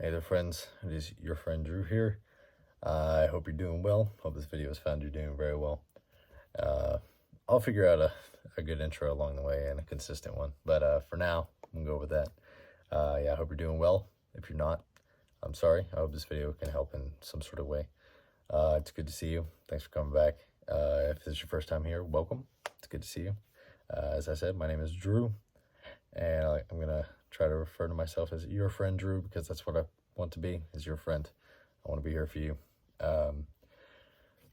Hey there, friends. It is your friend Drew here. I hope you're doing well. Hope this video has found you doing very well. I'll figure out a good intro along the way and a consistent one. But for now, I'm going to go with that. Yeah, I hope you're doing well. If you're not, I'm sorry. I hope this video can help in some sort of way. It's good to see you. Thanks for coming back. If this is your first time here, welcome. It's good to see you. As I said, my name is Drew, and I'm going to try to refer to myself as your friend Drew because that's what I want to be, is your friend. I want to be here for you.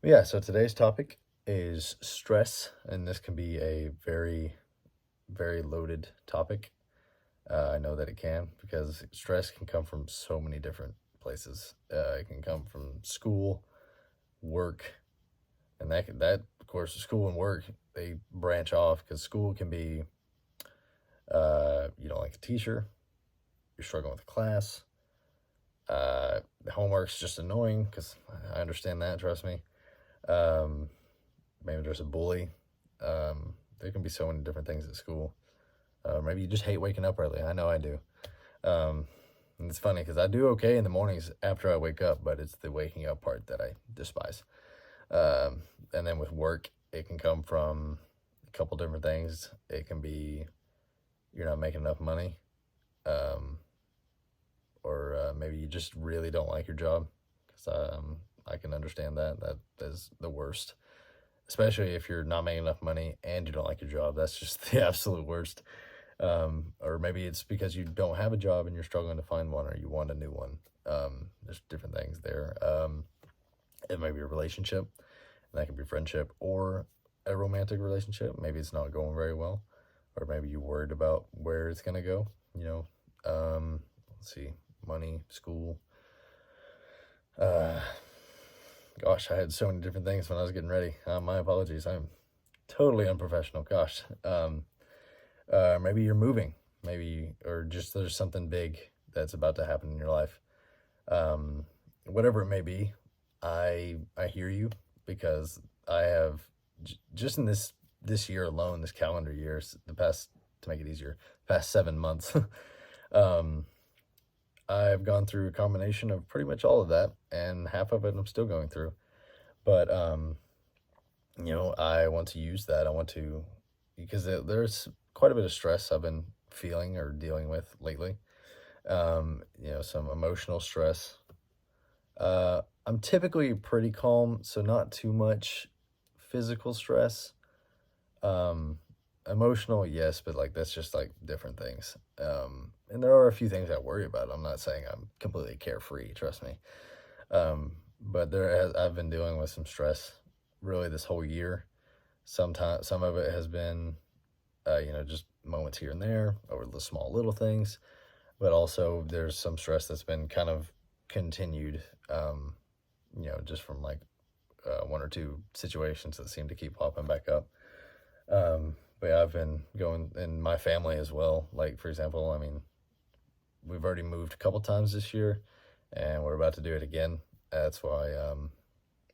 Yeah, so today's topic is stress, and this can be a very, very loaded topic. I know that it can, because stress can come from so many different places. It can come from school, work, and that of course, school and work, they branch off, because school can be, you don't like a teacher, you're struggling with a class, the homework's just annoying, because I understand that, trust me. Maybe there's a bully. There can be so many different things at school. Maybe you just hate waking up early. I know I do. And it's funny because I do okay in the mornings after I wake up, but it's the waking up part that I despise. And then with work, it can come from a couple different things. It can be you're not making enough money, or maybe you just really don't like your job, because I can understand that. That is the worst, especially if you're not making enough money and you don't like your job. That's just the absolute worst. Or maybe it's because you don't have a job and you're struggling to find one, or you want a new one. There's different things there. It may be a relationship, and that can be friendship or a romantic relationship. Maybe it's not going very well, or maybe you're worried about where it's going to go, let's see, money, school. Gosh, I had so many different things when I was getting ready. My apologies. I'm totally unprofessional. Gosh. Maybe you're moving, or just there's something big that's about to happen in your life. Whatever it may be, I hear you, because I have just in this year alone, this calendar year, to make it easier, past 7 months, I've gone through a combination of pretty much all of that, and half of it I'm still going through. But, I want to use that. Because there's quite a bit of stress I've been feeling or dealing with lately. Some emotional stress. I'm typically pretty calm, so not too much physical stress. Emotional, yes, but that's just different things. And there are a few things I worry about. I'm not saying I'm completely carefree, trust me. But I've been dealing with some stress really this whole year. Some of it has been, just moments here and there over the small little things, but also there's some stress that's been kind of continued, just from one or two situations that seem to keep popping back up. But yeah, I've been going in my family as well. For example, we've already moved a couple times this year, and we're about to do it again. That's why,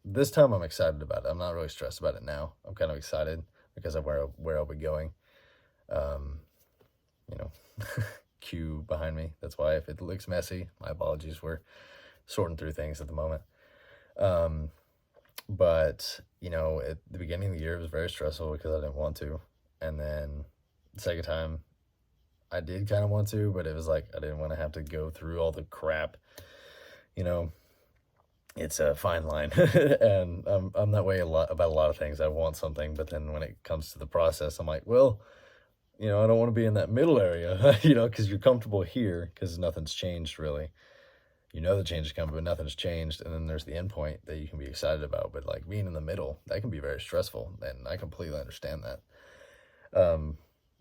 this time I'm excited about it. I'm not really stressed about it now. I'm kind of excited because of where I'll be going. Cue behind me. That's why if it looks messy, my apologies. We're sorting through things at the moment. But, at the beginning of the year, it was very stressful because I didn't want to. And then the second time, I did kind of want to, but it was I didn't want to have to go through all the crap. It's a fine line. And I'm that way about a lot of things. I want something, but then when it comes to the process, I'm like, well, I don't want to be in that middle area, because you're comfortable here because nothing's changed really. The change is coming, but nothing's changed. And then there's the end point that you can be excited about. But being in the middle, that can be very stressful. And I completely understand that.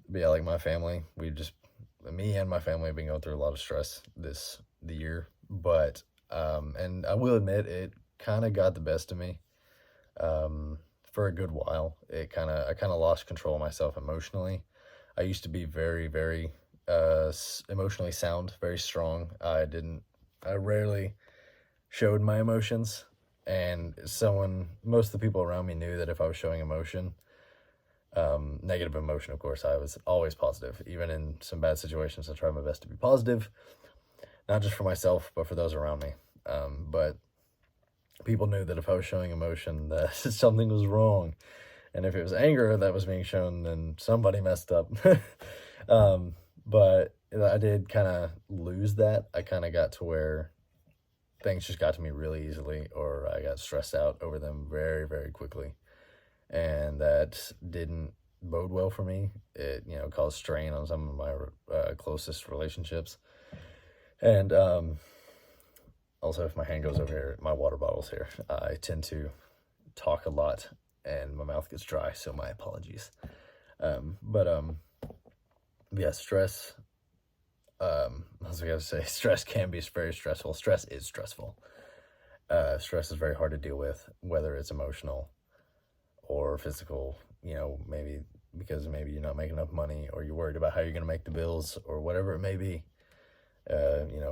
But yeah, my family, me and my family have been going through a lot of stress the year. But, and I will admit, it kind of got the best of me, for a good while. I kind of lost control of myself emotionally. I used to be very, very, emotionally sound, very strong. I rarely showed my emotions, and most of the people around me knew that if I was showing emotion, negative emotion, of course, I was always positive. Even in some bad situations, I tried my best to be positive. not just for myself, but for those around me. But people knew that if I was showing emotion, that something was wrong. And if it was anger that was being shown, then somebody messed up. But I did kind of lose that. I kind of got to where things just got to me really easily, or I got stressed out over them very, very quickly. And that didn't bode well for me. It, caused strain on some of my closest relationships. And also, if my hand goes over here, my water bottle's here. I tend to talk a lot and my mouth gets dry, so my apologies. But yeah, stress. I was going to say, stress can be very stressful. Stress is stressful. Stress is very hard to deal with, whether it's emotional or physical, maybe because maybe you're not making enough money, or you're worried about how you're going to make the bills, or whatever it may be,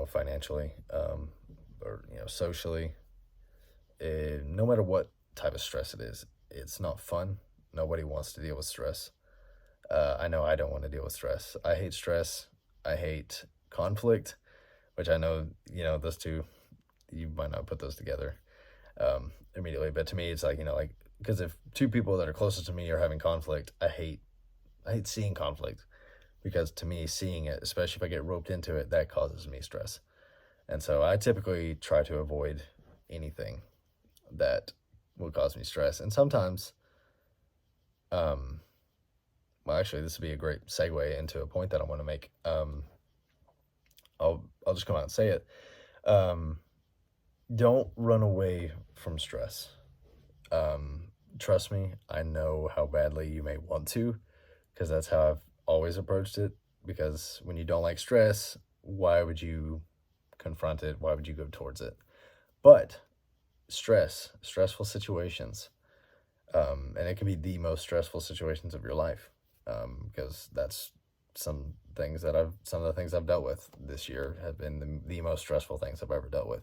financially, or, socially. No matter what type of stress it is, it's not fun. Nobody wants to deal with stress. I know I don't want to deal with stress. I hate stress. I hate conflict, which I know, those two, you might not put those together immediately. But to me, it's like, because if two people that are closest to me are having conflict, I hate seeing conflict, because to me, seeing it, especially if I get roped into it, that causes me stress. And so I typically try to avoid anything that will cause me stress. And sometimes, well, actually, this would be a great segue into a point that I want to make. I'll just come out and say it. Don't run away from stress. Trust me, I know how badly you may want to, because that's how I've always approached it. Because when you don't like stress, why would you confront it? Why would you go towards it? But stressful situations, and it can be the most stressful situations of your life, because that's some of the things I've dealt with this year have been the most stressful things I've ever dealt with.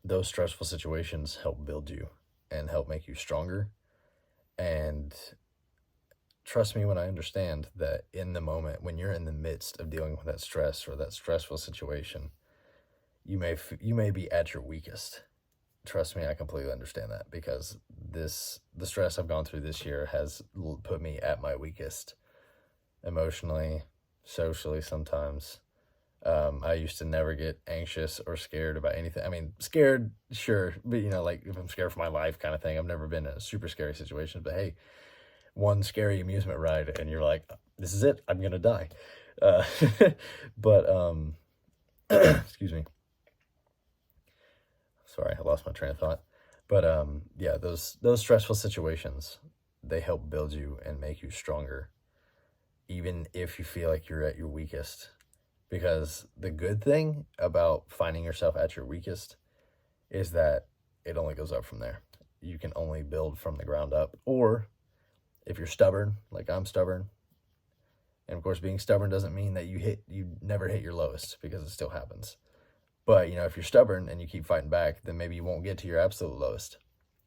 Those stressful situations help build you and help make you stronger. And trust me when I understand that in the moment, when you're in the midst of dealing with that stress or that stressful situation, you may be at your weakest. Trust me, I completely understand that, because the stress I've gone through this year has put me at my weakest, emotionally, socially sometimes. I used to never get anxious or scared about anything. I mean, scared, sure, but like if I'm scared for my life kind of thing. I've never been in a super scary situation, but hey, one scary amusement ride and you're like, this is it, I'm gonna die. But excuse me. Sorry, I lost my train of thought. But yeah, those stressful situations, they help build you and make you stronger, even if you feel like you're at your weakest. Because the good thing about finding yourself at your weakest is that it only goes up from there. You can only build from the ground up. Or if you're stubborn, like I'm stubborn, and of course being stubborn doesn't mean that you never hit your lowest, because it still happens. But, if you're stubborn and you keep fighting back, then maybe you won't get to your absolute lowest.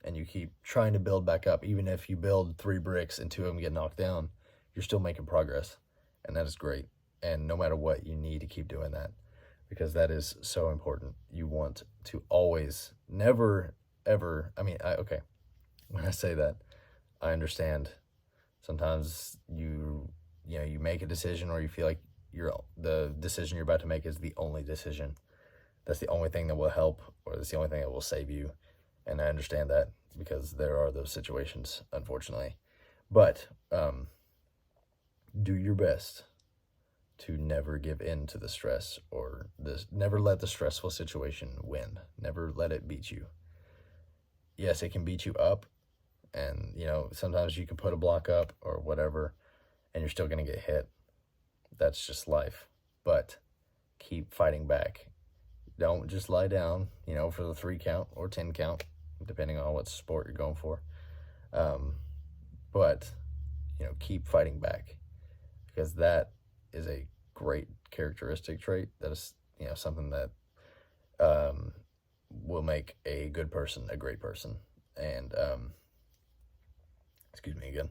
And you keep trying to build back up. Even if you build 3 bricks and 2 of them get knocked down, you're still making progress. And that is great. And no matter what, you need to keep doing that, because that is so important. You want to always, never, ever, okay, when I say that, I understand sometimes you make a decision, or you feel like the decision you're about to make is the only decision. That's the only thing that will help, or that's the only thing that will save you. And I understand that, because there are those situations, unfortunately. But do your best to never give in to the stress, or never let the stressful situation win. Never let it beat you. Yes, it can beat you up, and sometimes you can put a block up or whatever, and you're still going to get hit. That's just life. But keep fighting back. Don't just lie down, for the 3 count or 10 count, depending on what sport you're going for. But keep fighting back, because that is a great characteristic trait. That is, something that will make a good person a great person. And excuse me again.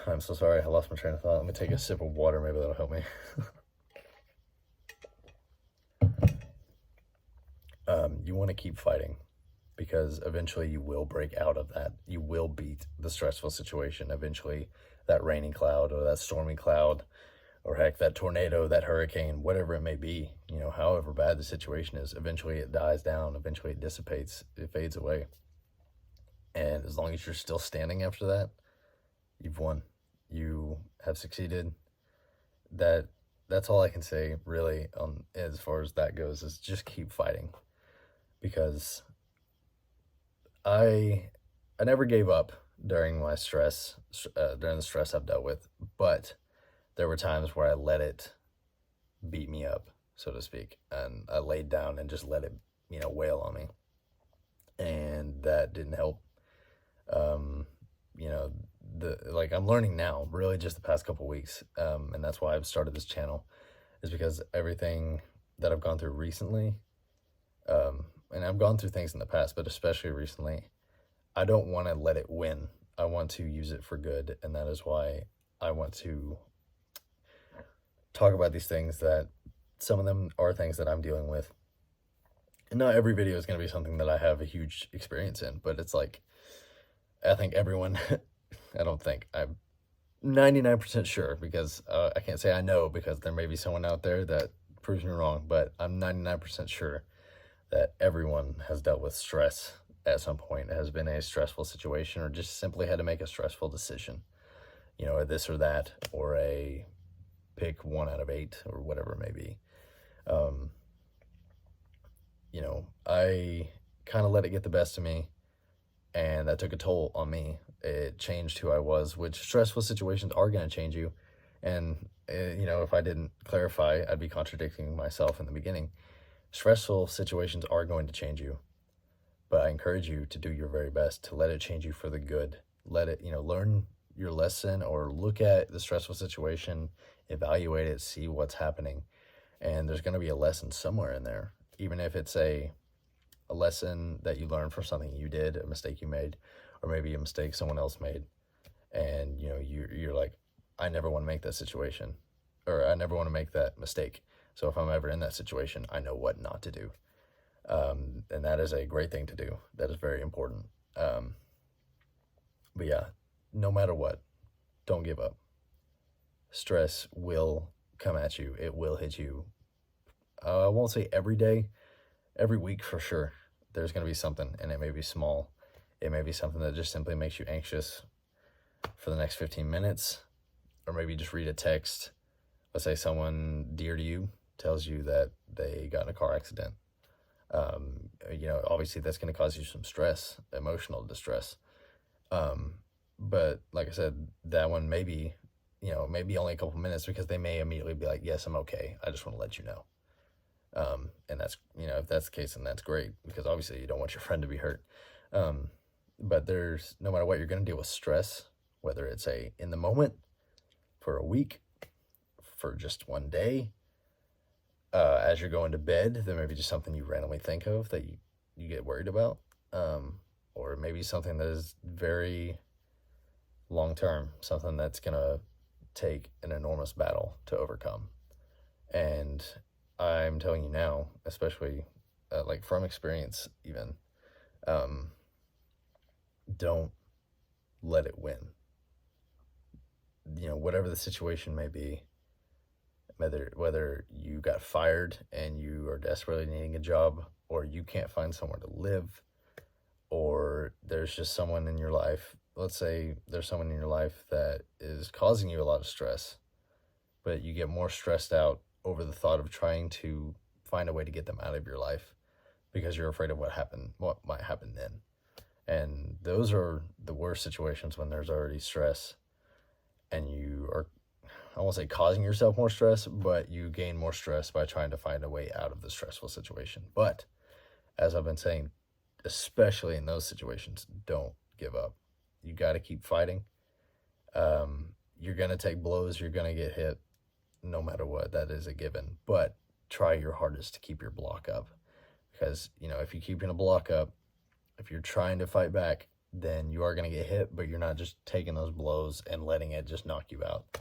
I'm so sorry, I lost my train of thought. Let me take a sip of water, maybe that'll help me. You want to keep fighting because eventually you will break out of that. You will beat the stressful situation. Eventually, that raining cloud or that stormy cloud, or heck, that tornado, that hurricane, whatever it may be, however bad the situation is, eventually it dies down. Eventually it dissipates, it fades away. And as long as you're still standing after that, you've won. You have succeeded. That's all I can say really on as far as that goes, is just keep fighting. Because I never gave up during my stress, during the stress I've dealt with, but there were times where I let it beat me up, so to speak, and I laid down and just let it, wail on me, and that didn't help. You know, I'm learning now, really, just the past couple weeks, and that's why I've started this channel, is because everything that I've gone through recently, and I've gone through things in the past, but especially recently, I don't want to let it win. I want to use it for good, and that is why I want to talk about these things, that some of them are things that I'm dealing with. And not every video is going to be something that I have a huge experience in, but it's like, I think everyone, I'm 99% sure, because I can't say I know, because there may be someone out there that proves me wrong, but I'm 99% sure that everyone has dealt with stress at some point. It has been a stressful situation, or just simply had to make a stressful decision, or this or that, or a pick 1 out of 8, or whatever it may be. I kind of let it get the best of me, and that took a toll on me. It changed who I was, which stressful situations are going to change you. And, if I didn't clarify, I'd be contradicting myself in the beginning. Stressful situations are going to change you, but I encourage you to do your very best to let it change you for the good. Let it, learn your lesson, or look at the stressful situation, evaluate it, see what's happening. And there's going to be a lesson somewhere in there, even if it's a lesson that you learned from something you did, a mistake you made, or maybe a mistake someone else made. And, you're like, I never want to make that situation, or I never want to make that mistake. So if I'm ever in that situation, I know what not to do. And that is a great thing to do. That is very important. But yeah, no matter what, don't give up. Stress will come at you. It will hit you. I won't say every day, every week for sure. There's going to be something, and it may be small. It may be something that just simply makes you anxious for the next 15 minutes, or maybe just read a text. Let's say someone dear to you tells you that they got in a car accident. Obviously that's going to cause you some stress, emotional distress. But like I said, that one maybe only a couple minutes, because they may immediately be like, yes, I'm okay, I just want to let you know. And that's, if that's the case, then that's great, because obviously you don't want your friend to be hurt. But no matter what, you're going to deal with stress, whether it's in the moment, for a week, for just one day, as you're going to bed, there may be just something you randomly think of that you get worried about, or maybe something that is very long-term, something that's going to take an enormous battle to overcome. And I'm telling you now, especially from experience even, don't let it win. Whatever the situation may be, whether you got fired and you are desperately needing a job, or you can't find somewhere to live, or there's just someone in your life, let's say there's someone in your life that is causing you a lot of stress, but you get more stressed out over the thought of trying to find a way to get them out of your life, because you're afraid of what might happen then. And those are the worst situations, when there's already stress, and you are, I won't say causing yourself more stress, but you gain more stress by trying to find a way out of the stressful situation. But as I've been saying, especially in those situations, don't give up. You got to keep fighting. You're going to take blows. You're going to get hit, no matter what. That is a given. But try your hardest to keep your block up. Because, if you're keeping a block up, if you're trying to fight back, then you are going to get hit, but you're not just taking those blows and letting it just knock you out.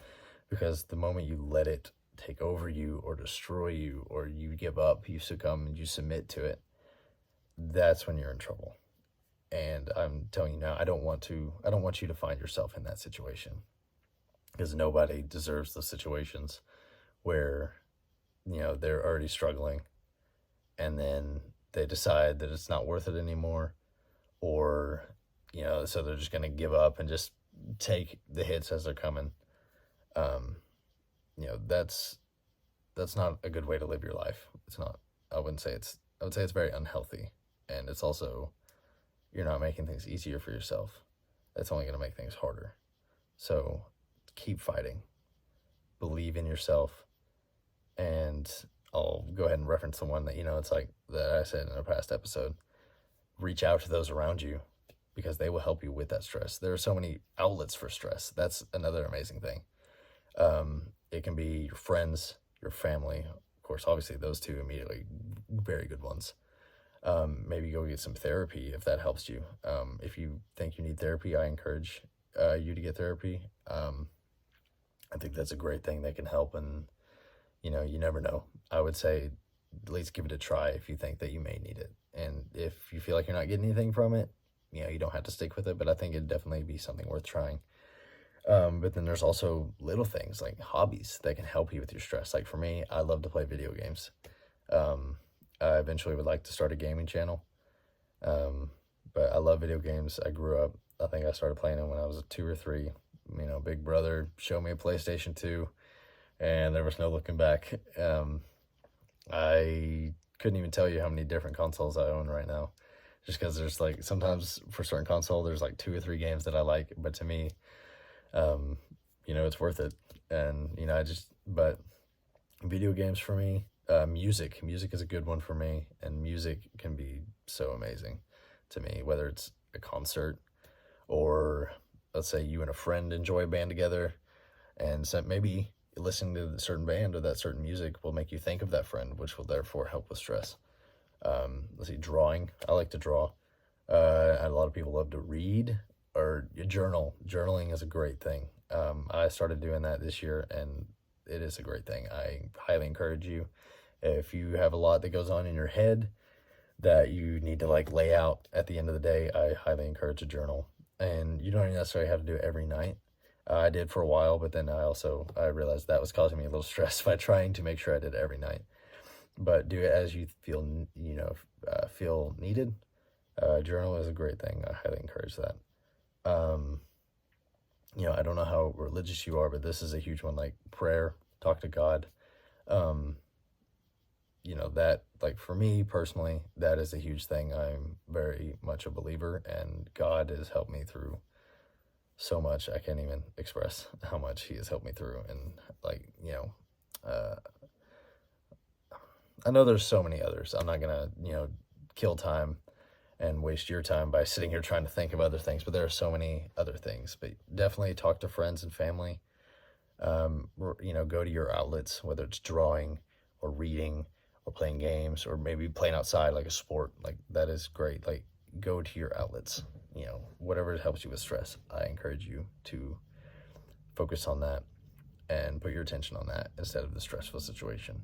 Because the moment you let it take over you or destroy you, or you give up, you succumb and you submit to it, that's when you're in trouble. And I'm telling you now, I don't want you to find yourself in that situation, because nobody deserves those situations where, they're already struggling and then they decide that it's not worth it anymore, or, so they're just going to give up and just take the hits as they're coming. That's not a good way to live your life. It's not. I would say it's very unhealthy, and it's also, you're not making things easier for yourself. That's only going to make things harder. So keep fighting, believe in yourself, and I'll go ahead and reference the one that, it's like that I said in a past episode. Reach out to those around you, because they will help you with that stress. There are so many outlets for stress. That's another amazing thing. It can be your friends, your family. Of course, obviously those two immediately, very good ones. Maybe go get some therapy if that helps you. If you think you need therapy, I encourage you to get therapy. I think that's a great thing that can help, and you never know. I would say at least give it a try if you think that you may need it. And if you feel like you're not getting anything from it, you don't have to stick with it, but I think it'd definitely be something worth trying. But then there's also little things like hobbies that can help you with your stress. Like for me, I love to play video games. I eventually would like to start a gaming channel. But I love video games. I grew up, I think I started playing them when I was 2 or 3. Big brother showed me a PlayStation 2, and there was no looking back. I couldn't even tell you how many different consoles I own right now, just because there's like, sometimes for certain console, there's like 2 or 3 games that I like, but to me, it's worth it. And, but video games for me, music is a good one for me, and music can be so amazing to me, whether it's a concert or let's say you and a friend enjoy a band together, and so maybe listening to a certain band or that certain music will make you think of that friend, which will therefore help with stress. Let's see, drawing. I like to draw. A lot of people love to read or journal. Journaling is a great thing. I started doing that this year, and it is a great thing. I highly encourage you. If you have a lot that goes on in your head that you need to like lay out at the end of the day, I highly encourage a journal. And you don't necessarily have to do it every night. I did for a while, but then I realized that was causing me a little stress by trying to make sure I did it every night. But do it as you feel, feel needed. Journal is a great thing. I highly encourage that. I don't know how religious you are, but this is a huge one, like prayer, talk to God. That, like for me personally, that is a huge thing. I'm very much a believer, and God has helped me through so much. I can't even express how much he has helped me through. And I know there's so many others. I'm not gonna, kill time and waste your time by sitting here trying to think of other things, but there are so many other things. But definitely talk to friends and family. Go to your outlets, whether it's drawing or reading or playing games, or maybe playing outside like a sport. Like that is great. Like go to your outlets, whatever helps you with stress. I encourage you to focus on that and put your attention on that instead of the stressful situation,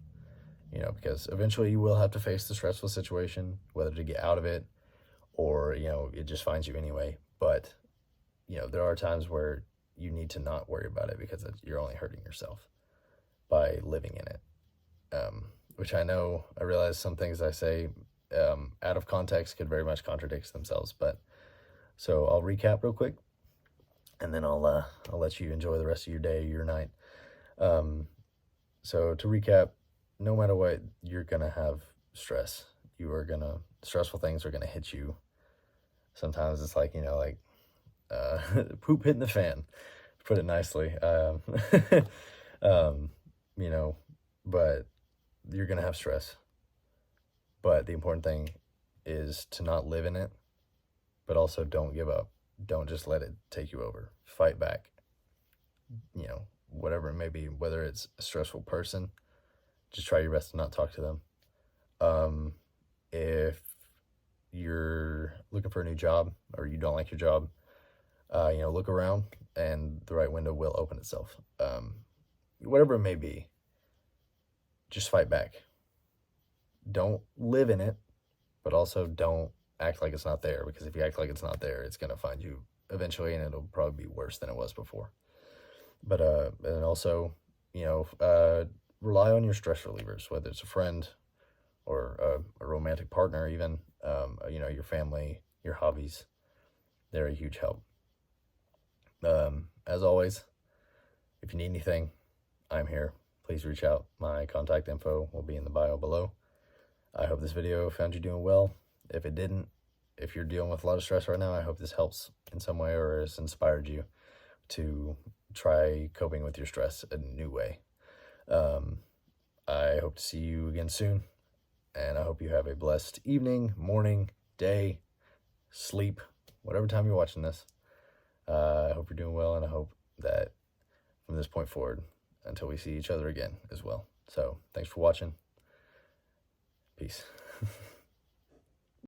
because eventually you will have to face the stressful situation, whether to get out of it or, it just finds you anyway. But, there are times where you need to not worry about it, because you're only hurting yourself by living in it. Which I realize some things I say out of context could very much contradict themselves. But so I'll recap real quick, and then I'll let you enjoy the rest of your day, your night. So to recap, no matter what, you're gonna have stress. Stressful things are gonna hit you. Sometimes it's like, poop hitting the fan, to put it nicely. But you're going to have stress. But the important thing is to not live in it, but also don't give up. Don't just let it take you over. Fight back. Whatever it may be, whether it's a stressful person, just try your best to not talk to them. If you're looking for a new job or you don't like your job, look around and the right window will open itself. Whatever it may be, just fight back. Don't live in it, but also don't act like it's not there, because if you act like it's not there, it's going to find you eventually, and it'll probably be worse than it was before. But and also, rely on your stress relievers, whether it's a friend or a romantic partner, even, your family, your hobbies. They're a huge help. As always, if you need anything, I'm here. Please reach out. My contact info will be in the bio below. I hope this video found you doing well. If it didn't, if you're dealing with a lot of stress right now, I hope this helps in some way or has inspired you to try coping with your stress in a new way. I hope to see you again soon, and I hope you have a blessed evening, morning, day, sleep, whatever time you're watching this. I hope you're doing well, and I hope that from this point forward, until we see each other again as well. So, thanks for watching. Peace.